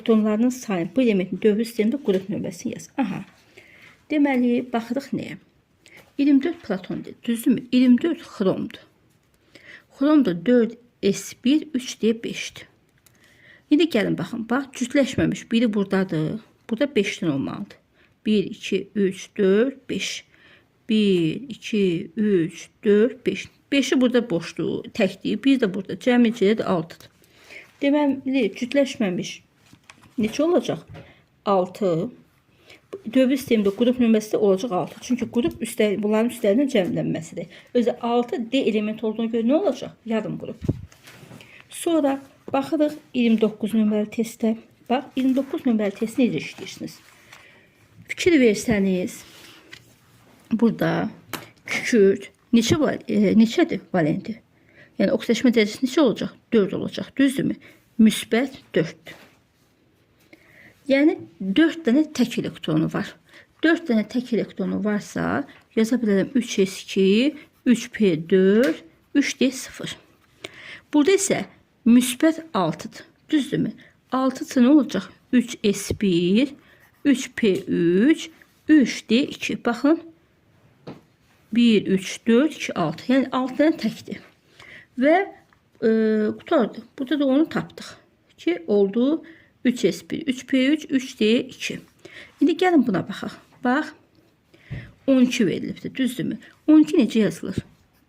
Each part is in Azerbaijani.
protonlarının sayını, bu elementin dövr sistemində qrup nömrəsini yaz. Aha. Deməli, baxırıq nəyə? 24 protondur, düzdürmü? 24 xromdur. Xromda 4s1, 3d5'dir. İndi gəlin baxın, bax, cütləşməmiş. Biri buradadır. Burada 5'dən olmalıdır. 1, 2, 3, 4, 5. 1, 2, 3, 4, 5. 5'i burada boşdur, təkdir. Bir də burada. Cəmicədə 6'dır. Deməli, cütləşməmiş neçə olacaq? 6. Dövr sistemində qrup nömrəsi də olacaq 6. Çünki qrup bunların üstlərindən cəmlənməsidir. Özü 6D element olduğuna görə nə olacaq? Yarım qrup. Sonra baxırıq 29 nömrəli testə. Bax, 29 nömrəli testi necə işləyirsiniz? Fikir versəniz, burada kükürt neçədir valenti? Yəni oksidaşma dərəcəsi neçə olacaq? 4 olacaq, düzdürmü? Müsbət 4'dür. Yəni 4 dənə tək elektronu var. 4 dənə tək elektronu varsa yaza bilərəm 3s2, 3p4, 3d0. Burada isə müsbət 6'dır. Düzdürmü? 6'sı nə olacaq? 3s1, 3p3, 3d2. Baxın. 1, 3, 4, 2, 6. Yəni 6 dənə təkdir. Və qutardı. Burada da onu tapdıq. Ki, oldu 3s1, 3p3, 3d2. İndi gəlin buna baxaq. Bax, 12 verilibdir. Düzdürmü? 12 necə yazılır?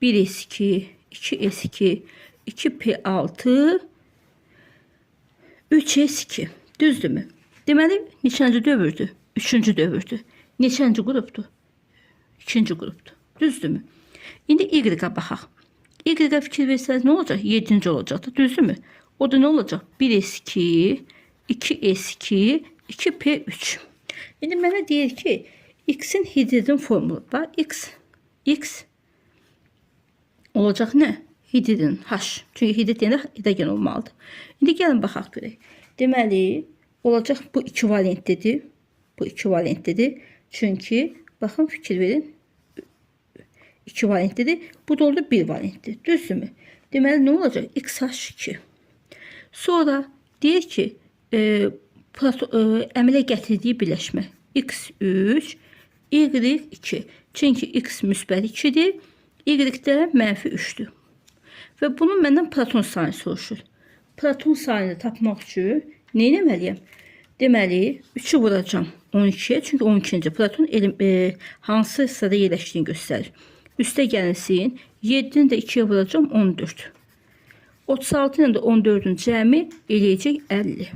1s2, 2s2, 2p6, 3s2. Düzdürmü? Deməli, neçənci dövrdür? 3-cü dövrdür. Neçənci qrupdur? 2-ci qrupdur. Düzdürmü? İndi Y-ə baxaq. Y-ə fikir versəniz nə olacaq? 7-ci olacaqdır. Düzdürmü? O da nə olacaq? 1s2, 2s2, 2p3. İndi mənə deyir ki, X-in hidridin formulu var. X olacaq nə? Hidridin H. Çünki hidrid deyəndə hidrogen olmalıdır. İndi gəlin baxaq görək. Deməli, olacaq bu 2 valentlidir. Bu 2 valentlidir. Çünki, baxın, fikir verin. 2 valentlidir. Bu da oldu 1 valentlidir. Düzdürmü? Deməli, nə olacaq? XH2. Sonra deyir ki, əmələ gətirdiyi birləşmə X3, Y2. Çünki X müsbət 2'dir, Y də mənfi 3'dür. Və bunun məndən proton sayını soruşur. Proton sayını tapmaq üçün nə etməliyəm? Deməli, 3'ü vuracağım 12'ye. Çünki 12-ci proton hansı sırada yerləşdiyini göstərir. Üstə gəlsin. 7'ni də 2'ye vuracağım 14. 36 ilə də 14'ün cəmi eləyəcək 50.